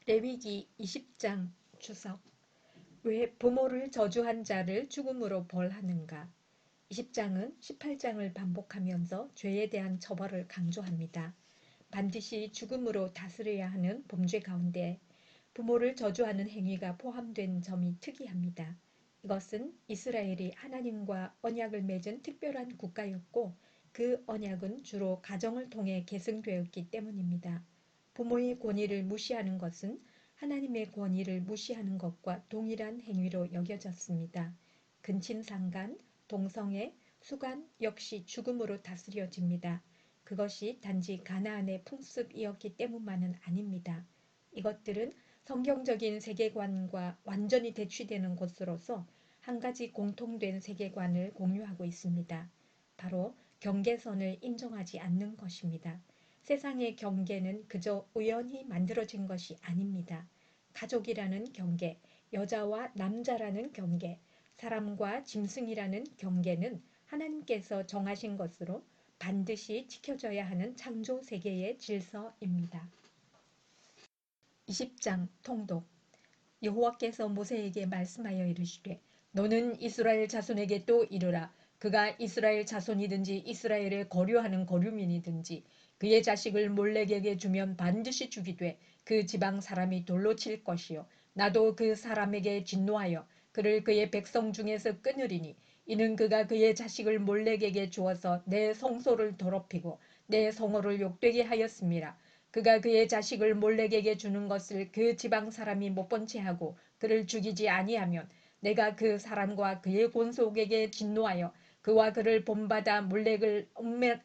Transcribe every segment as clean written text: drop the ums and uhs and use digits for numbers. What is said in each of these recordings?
레위기 20장 주석. 왜 부모를 저주한 자를 죽음으로 벌하는가? 20장은 18장을 반복하면서 죄에 대한 처벌을 강조합니다. 반드시 죽음으로 다스려야 하는 범죄 가운데 부모를 저주하는 행위가 포함된 점이 특이합니다. 이것은 이스라엘이 하나님과 언약을 맺은 특별한 국가였고 그 언약은 주로 가정을 통해 계승되었기 때문입니다. 부모의 권위를 무시하는 것은 하나님의 권위를 무시하는 것과 동일한 행위로 여겨졌습니다. 근친상간, 동성애, 수간 역시 죽음으로 다스려집니다. 그것이 단지 가나안의 풍습이었기 때문만은 아닙니다. 이것들은 성경적인 세계관과 완전히 대치되는 것으로서 한 가지 공통된 세계관을 공유하고 있습니다. 바로 경계선을 인정하지 않는 것입니다. 세상의 경계는 그저 우연히 만들어진 것이 아닙니다. 가족이라는 경계, 여자와 남자라는 경계, 사람과 짐승이라는 경계는 하나님께서 정하신 것으로 반드시 지켜져야 하는 창조 세계의 질서입니다. 20장 통독. 여호와께서 모세에게 말씀하여 이르시되 너는 이스라엘 자손에게 또 이르라. 그가 이스라엘 자손이든지 이스라엘에 거류하는 거류민이든지 그의 자식을 몰렉에게 주면 반드시 죽이되 그 지방 사람이 돌로 칠 것이요 나도 그 사람에게 진노하여 그를 그의 백성 중에서 끊으리니 이는 그가 그의 자식을 몰렉에게 주어서 내 성소를 더럽히고 내 성호를 욕되게 하였음이라. 그가 그의 자식을 몰렉에게 주는 것을 그 지방 사람이 못 본 채 하고 그를 죽이지 아니하면 내가 그 사람과 그의 본속에게 진노하여 그와 그를 본받아 몰렉을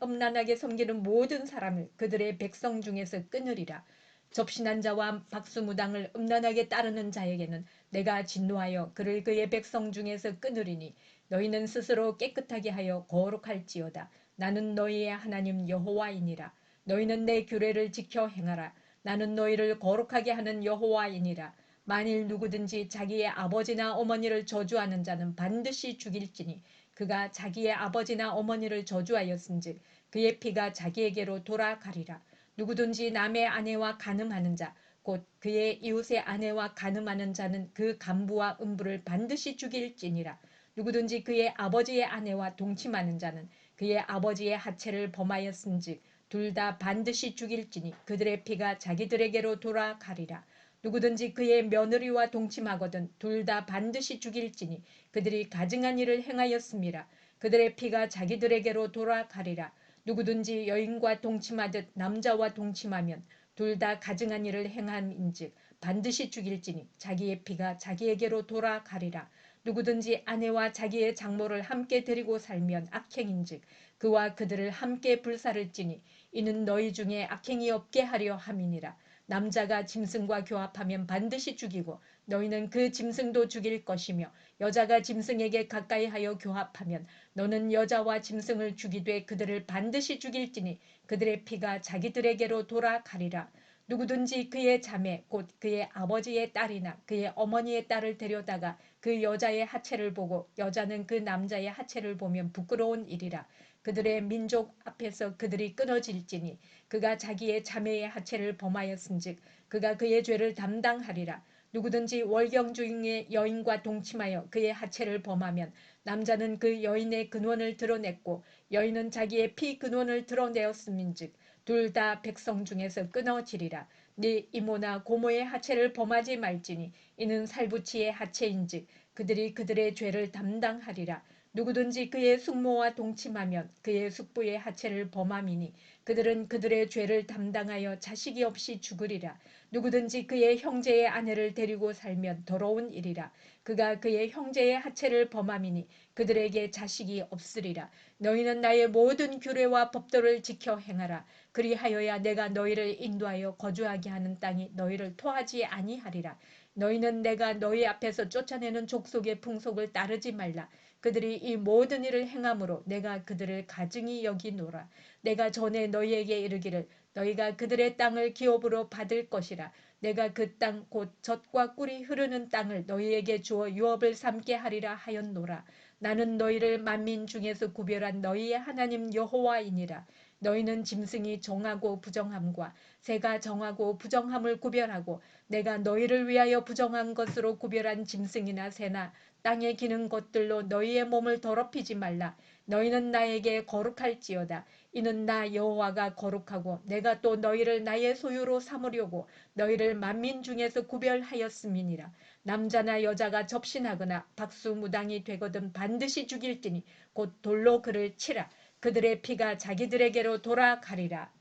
음란하게 섬기는 모든 사람을 그들의 백성 중에서 끊으리라. 접신한 자와 박수무당을 음란하게 따르는 자에게는 내가 진노하여 그를 그의 백성 중에서 끊으리니 너희는 스스로 깨끗하게 하여 거룩할지어다. 나는 너희의 하나님 여호와이니라. 너희는 내 규례를 지켜 행하라. 나는 너희를 거룩하게 하는 여호와이니라. 만일 누구든지 자기의 아버지나 어머니를 저주하는 자는 반드시 죽일지니 그가 자기의 아버지나 어머니를 저주하였은즉 그의 피가 자기에게로 돌아가리라. 누구든지 남의 아내와 간음하는 자, 곧 그의 이웃의 아내와 간음하는 자는 그 간부와 음부를 반드시 죽일지니라. 누구든지 그의 아버지의 아내와 동침하는 자는 그의 아버지의 하체를 범하였은즉 둘 다 반드시 죽일지니 그들의 피가 자기들에게로 돌아가리라. 누구든지 그의 며느리와 동침하거든 둘 다 반드시 죽일지니 그들이 가증한 일을 행하였음이라. 그들의 피가 자기들에게로 돌아가리라. 누구든지 여인과 동침하듯 남자와 동침하면 둘 다 가증한 일을 행함인즉 반드시 죽일지니 자기의 피가 자기에게로 돌아가리라. 누구든지 아내와 자기의 장모를 함께 데리고 살면 악행인즉 그와 그들을 함께 불살을지니 이는 너희 중에 악행이 없게 하려 함이니라. 남자가 짐승과 교합하면 반드시 죽이고 너희는 그 짐승도 죽일 것이며 여자가 짐승에게 가까이하여 교합하면 너는 여자와 짐승을 죽이되 그들을 반드시 죽일지니 그들의 피가 자기들에게로 돌아가리라. 누구든지 그의 자매 곧 그의 아버지의 딸이나 그의 어머니의 딸을 데려다가 그 여자의 하체를 보고 여자는 그 남자의 하체를 보면 부끄러운 일이라. 그들의 민족 앞에서 그들이 끊어질지니 그가 자기의 자매의 하체를 범하였은즉 그가 그의 죄를 담당하리라. 누구든지 월경 중에 여인과 동침하여 그의 하체를 범하면 남자는 그 여인의 근원을 드러냈고 여인은 자기의 피 근원을 드러내었음인즉 둘 다 백성 중에서 끊어지리라. 네 이모나 고모의 하체를 범하지 말지니 이는 살부치의 하체인즉 그들이 그들의 죄를 담당하리라. 누구든지 그의 숙모와 동침하면 그의 숙부의 하체를 범함이니 그들은 그들의 죄를 담당하여 자식이 없이 죽으리라. 누구든지 그의 형제의 아내를 데리고 살면 더러운 일이라. 그가 그의 형제의 하체를 범함이니 그들에게 자식이 없으리라. 너희는 나의 모든 규례와 법도를 지켜 행하라. 그리하여야 내가 너희를 인도하여 거주하게 하는 땅이 너희를 토하지 아니하리라. 너희는 내가 너희 앞에서 쫓아내는 족속의 풍속을 따르지 말라. 그들이 이 모든 일을 행함으로 내가 그들을 가증히 여기노라. 내가 전에 너희에게 이르기를 너희가 그들의 땅을 기업으로 받을 것이라. 내가 그 땅 곧 젖과 꿀이 흐르는 땅을 너희에게 주어 유업을 삼게 하리라 하였노라. 나는 너희를 만민 중에서 구별한 너희의 하나님 여호와이니라. 너희는 짐승이 정하고 부정함과 새가 정하고 부정함을 구별하고 내가 너희를 위하여 부정한 것으로 구별한 짐승이나 새나 땅에 기는 것들로 너희의 몸을 더럽히지 말라. 너희는 나에게 거룩할지어다. 이는 나 여호와가 거룩하고 내가 또 너희를 나의 소유로 삼으려고 너희를 만민 중에서 구별하였음이니라. 남자나 여자가 접신하거나 박수무당이 되거든 반드시 죽일지니 곧 돌로 그를 치라. 그들의 피가 자기들에게로 돌아가리라.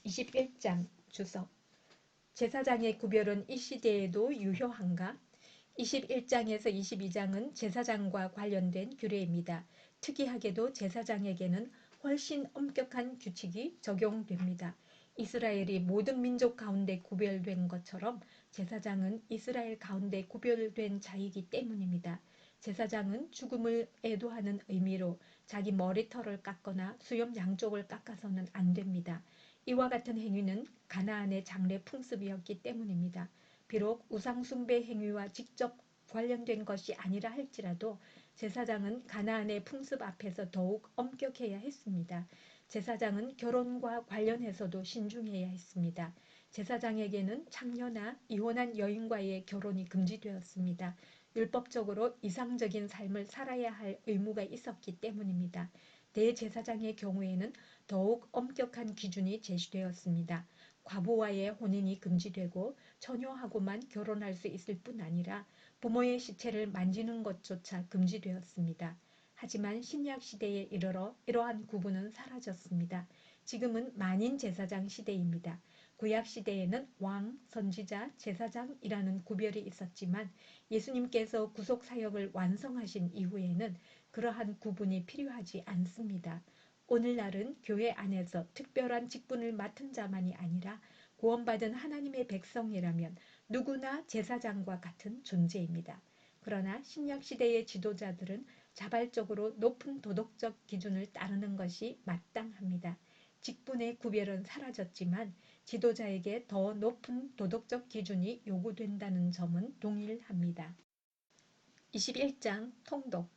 21장 주석. 제사장의 구별은 이 시대에도 유효한가? 21장에서 22장은 제사장과 관련된 규례입니다. 특이하게도 제사장에게는 훨씬 엄격한 규칙이 적용됩니다. 이스라엘이 모든 민족 가운데 구별된 것처럼 제사장은 이스라엘 가운데 구별된 자이기 때문입니다. 제사장은 죽음을 애도하는 의미로 자기 머리털을 깎거나 수염 양쪽을 깎아서는 안 됩니다. 이와 같은 행위는 가나안의 장래 풍습이었기 때문입니다. 비록 우상숭배 행위와 직접 관련된 것이 아니라 할지라도 제사장은 가나안의 풍습 앞에서 더욱 엄격해야 했습니다. 제사장은 결혼과 관련해서도 신중해야 했습니다. 제사장에게는 창녀나 이혼한 여인과의 결혼이 금지되었습니다. 율법적으로 이상적인 삶을 살아야 할 의무가 있었기 때문입니다. 대제사장의 경우에는 더욱 엄격한 기준이 제시되었습니다. 과부와의 혼인이 금지되고 처녀하고만 결혼할 수 있을 뿐 아니라 부모의 시체를 만지는 것조차 금지되었습니다. 하지만 신약 시대에 이르러 이러한 구분은 사라졌습니다. 지금은 만인 제사장 시대입니다. 구약 시대에는 왕, 선지자, 제사장이라는 구별이 있었지만 예수님께서 구속 사역을 완성하신 이후에는 그러한 구분이 필요하지 않습니다. 오늘날은 교회 안에서 특별한 직분을 맡은 자만이 아니라 구원받은 하나님의 백성이라면 누구나 제사장과 같은 존재입니다. 그러나 신약시대의 지도자들은 자발적으로 높은 도덕적 기준을 따르는 것이 마땅합니다. 직분의 구별은 사라졌지만 지도자에게 더 높은 도덕적 기준이 요구된다는 점은 동일합니다. 21장 통독.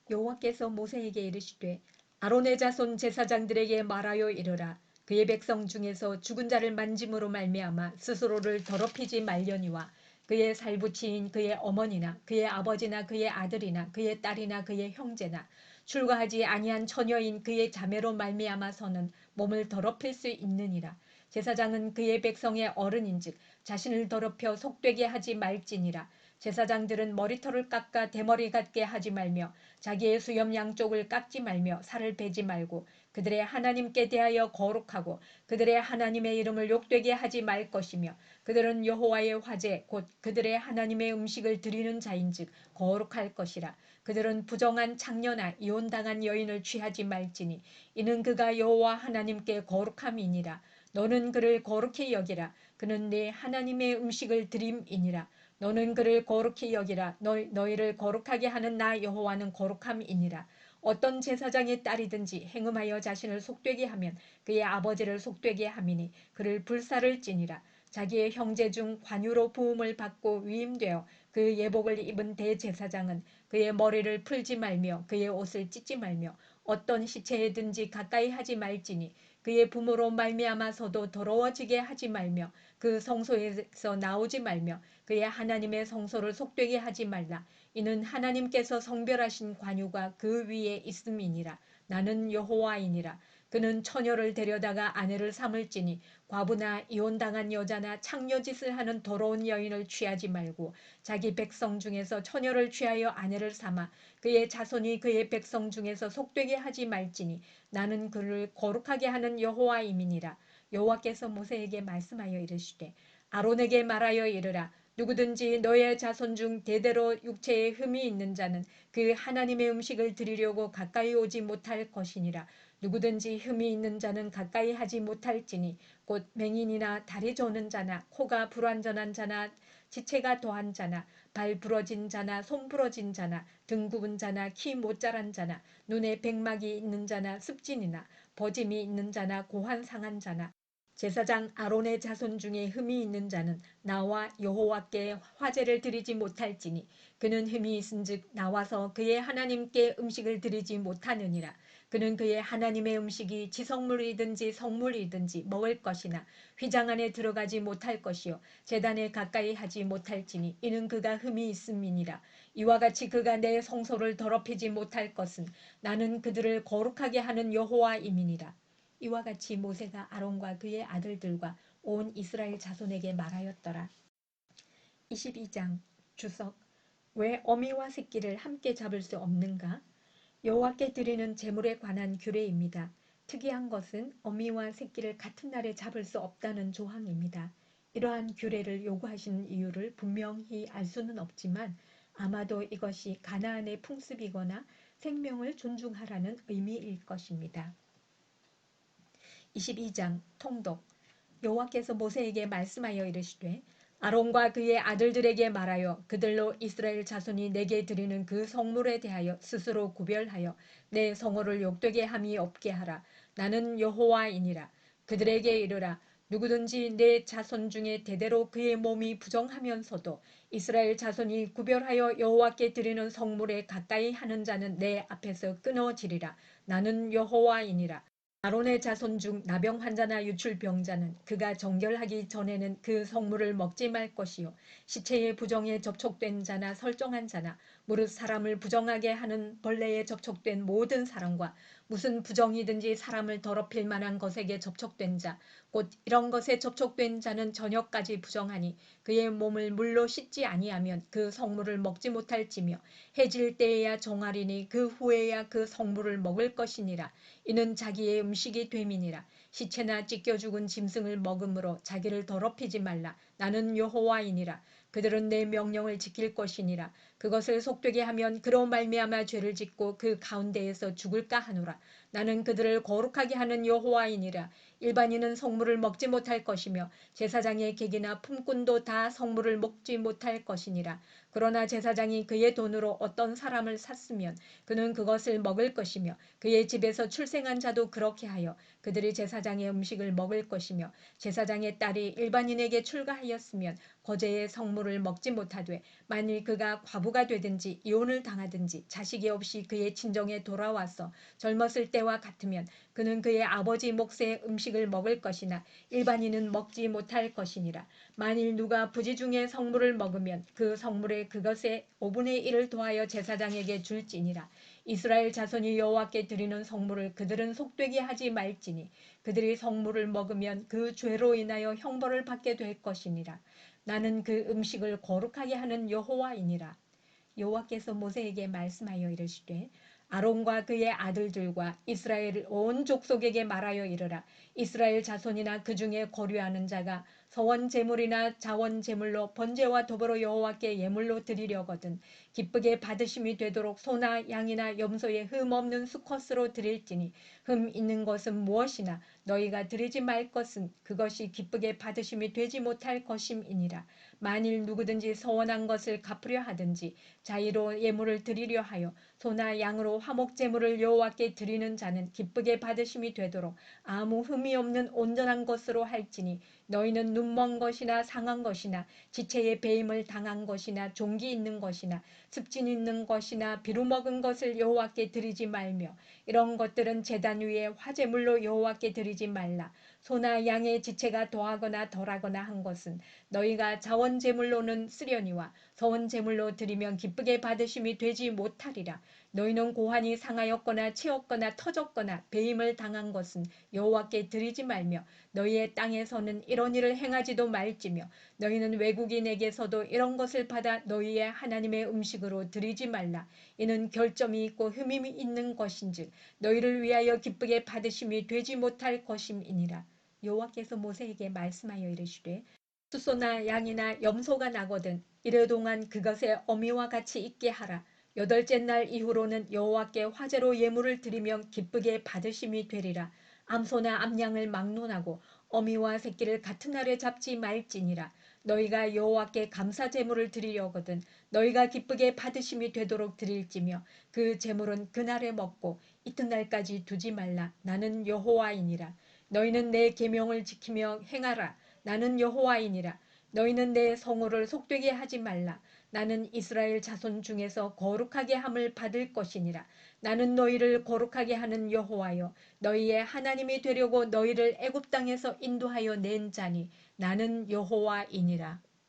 여호와께서 모세에게 이르시되 아론의 자손 제사장들에게 말하여 이르라. 그의 백성 중에서 죽은 자를 만짐으로 말미암아 스스로를 더럽히지 말려니와 그의 살부치인 그의 어머니나 그의 아버지나 그의 아들이나 그의 딸이나 그의 형제나 출가하지 아니한 처녀인 그의 자매로 말미암아서는 몸을 더럽힐 수 있느니라. 제사장은 그의 백성의 어른인즉 자신을 더럽혀 속되게 하지 말지니라. 제사장들은 머리털을 깎아 대머리 같게 하지 말며 자기의 수염 양쪽을 깎지 말며 살을 베지 말고 그들의 하나님께 대하여 거룩하고 그들의 하나님의 이름을 욕되게 하지 말 것이며 그들은 여호와의 화제 곧 그들의 하나님의 음식을 드리는 자인즉 거룩할 것이라. 그들은 부정한 창녀나 이혼당한 여인을 취하지 말지니 이는 그가 여호와 하나님께 거룩함이니라. 너는 그를 거룩히 여기라. 그는 네 하나님의 음식을 드림이니라. 너는 그를 거룩히 여기라. 너희를 거룩하게 하는 나 여호와는 거룩함이니라. 어떤 제사장의 딸이든지 행음하여 자신을 속되게 하면 그의 아버지를 속되게 함이니 그를 불살을지니라. 자기의 형제 중 관유로 부음을 받고 위임되어 그 예복을 입은 대제사장은 그의 머리를 풀지 말며 그의 옷을 찢지 말며 어떤 시체에든지 가까이 하지 말지니 그의 부모로 말미암아서도 더러워지게 하지 말며 그 성소에서 나오지 말며 그의 하나님의 성소를 속되게 하지 말라. 이는 하나님께서 성별하신 관유가 그 위에 있음이니라. 나는 여호와이니라. 그는 처녀를 데려다가 아내를 삼을지니 과부나 이혼당한 여자나 창녀짓을 하는 더러운 여인을 취하지 말고 자기 백성 중에서 처녀를 취하여 아내를 삼아 그의 자손이 그의 백성 중에서 속되게 하지 말지니 나는 그를 거룩하게 하는 여호와임이니라. 여호와께서 모세에게 말씀하여 이르시되 아론에게 말하여 이르라. 누구든지 너의 자손 중 대대로 육체에 흠이 있는 자는 그 하나님의 음식을 드리려고 가까이 오지 못할 것이니라. 누구든지 흠이 있는 자는 가까이 하지 못할지니 곧 맹인이나 다리 저는 자나 코가 불완전한 자나 지체가 더한 자나 발 부러진 자나 손 부러진 자나 등 굽은 자나 키 못 자란 자나 눈에 백막이 있는 자나 습진이나 버짐이 있는 자나 고환 상한 자나 제사장 아론의 자손 중에 흠이 있는 자는 나와 여호와께 화제를 드리지 못할지니 그는 흠이 있은즉 나와서 그의 하나님께 음식을 드리지 못하느니라. 그는 그의 하나님의 음식이 지성물이든지 성물이든지 먹을 것이나 휘장 안에 들어가지 못할 것이요 제단에 가까이 하지 못할지니 이는 그가 흠이 있음이니라. 이와 같이 그가 내 성소를 더럽히지 못할 것은 나는 그들을 거룩하게 하는 여호와임이니라. 이와 같이 모세가 아론과 그의 아들들과 온 이스라엘 자손에게 말하였더라. 22장 주석. 왜 어미와 새끼를 함께 잡을 수 없는가? 여호와께 드리는 제물에 관한 규례입니다. 특이한 것은 어미와 새끼를 같은 날에 잡을 수 없다는 조항입니다. 이러한 규례를 요구하시는 이유를 분명히 알 수는 없지만 아마도 이것이 가나안의 풍습이거나 생명을 존중하라는 의미일 것입니다. 22장 통독. 여호와께서 모세에게 말씀하여 이르시되 아론과 그의 아들들에게 말하여 그들로 이스라엘 자손이 내게 드리는 그 성물에 대하여 스스로 구별하여 내 성호를 욕되게 함이 없게 하라. 나는 여호와이니라. 그들에게 이르라. 누구든지 내 자손 중에 대대로 그의 몸이 부정하면서도 이스라엘 자손이 구별하여 여호와께 드리는 성물에 가까이 하는 자는 내 앞에서 끊어지리라. 나는 여호와이니라. 아론의 자손 중 나병 환자나 유출병자는 그가 정결하기 전에는 그 성물을 먹지 말 것이요 시체의 부정에 접촉된 자나 설정한 자나 무릇 사람을 부정하게 하는 벌레에 접촉된 모든 사람과 무슨 부정이든지 사람을 더럽힐 만한 것에게 접촉된 자 곧 이런 것에 접촉된 자는 저녁까지 부정하니 그의 몸을 물로 씻지 아니하면 그 성물을 먹지 못할지며 해질 때에야 정하리니 그 후에야 그 성물을 먹을 것이니라. 이는 자기의 음식이 됨이니라. 시체나 찢겨 죽은 짐승을 먹음으로 자기를 더럽히지 말라. 나는 여호와이니라. 그들은 내 명령을 지킬 것이니라. 그것을 속되게 하면 그로 말미암아 죄를 짓고 그 가운데에서 죽을까 하노라. 나는 그들을 거룩하게 하는 여호와이니라. 일반인은 성물을 먹지 못할 것이며 제사장의 객이나 품꾼도 다 성물을 먹지 못할 것이니라. 그러나 제사장이 그의 돈으로 어떤 사람을 샀으면 그는 그것을 먹을 것이며 그의 집에서 출생한 자도 그렇게 하여 그들이 제사장의 음식을 먹을 것이며 제사장의 딸이 일반인에게 출가하였으면 거제의 성물을 먹지 못하되 만일 그가 과부가 되든지 이혼을 당하든지 자식이 없이 그의 친정에 돌아와서 젊었을 때와 같으면 그는 그의 아버지 몫의 음식을 먹을 것이나 일반인은 먹지 못할 것이니라. 만일 누가 부지 중에 성물을 먹으면 그 성물에 그것의 5분의 1을 더하여 제사장에게 줄지니라. 이스라엘 자손이 여호와께 드리는 성물을 그들은 속되게 하지 말지니 그들이 성물을 먹으면 그 죄로 인하여 형벌을 받게 될 것이니라. 나는 그 음식을 거룩하게 하는 여호와이니라. 여호와께서 모세에게 말씀하여 이르시되 아론과 그의 아들들과 이스라엘 온 족속에게 말하여 이르라. 이스라엘 자손이나 그 중에 거류하는 자가 서원 제물이나 자원 제물로 번제와 더불어 여호와께 예물로 드리려거든 기쁘게 받으심이 되도록 소나 양이나 염소의 흠 없는 수컷으로 드릴지니 흠 있는 것은 무엇이나 너희가 드리지 말 것은 그것이 기쁘게 받으심이 되지 못할 것임이니라. 만일 누구든지 서원한 것을 갚으려 하든지 자의로 예물을 드리려 하여 소나 양으로 화목 제물을 여호와께 드리는 자는 기쁘게 받으심이 되도록 아무 흠이 없는 온전한 것으로 할지니 너희는 눈먼 것이나 상한 것이나 지체의 배임을 당한 것이나 종기 있는 것이나 습진 있는 것이나 비루 먹은 것을 여호와께 드리지 말며 이런 것들은 제단 위에 화제물로 여호와께 드리지 말라. 소나 양의 지체가 더하거나 덜하거나 한 것은 너희가 자원 제물로는 쓰려니와 서원 제물로 드리면 기쁘게 받으심이 되지 못하리라. 너희는 고환이 상하였거나 채었거나 터졌거나 배임을 당한 것은 여호와께 드리지 말며 너희의 땅에서는 이런 일을 행하지도 말지며 너희는 외국인에게서도 이런 것을 받아 너희의 하나님의 음식으로 드리지 말라. 이는 결점이 있고 흠이 있는 것인즉 너희를 위하여 기쁘게 받으심이 되지 못할 것임이니라. 여호와께서 모세에게 말씀하여 이르시되 수소나 양이나 염소가 나거든 이르동안 그것의 어미와 같이 있게 하라. 여덟째 날 이후로는 여호와께 화제로 예물을 드리면 기쁘게 받으심이 되리라. 암소나 암양을 막론하고 어미와 새끼를 같은 날에 잡지 말지니라. 너희가 여호와께 감사 제물을 드리려거든 너희가 기쁘게 받으심이 되도록 드릴지며 그 제물은 그날에 먹고 이튿날까지 두지 말라. 나는 여호와이니라. 너희는 내 계명을 지키며 행하라. 나는 여호와이니라. 너희는 내 성호를 속되게 하지 말라. 나는 이스라엘 자손 중에서 거룩하게 함을 받을 것이니라. 나는 너희를 거룩하게 하는 여호와여 너희의 하나님이 되려고 너희를 애굽 땅에서 인도하여 낸 자니 나는 여호와이니라.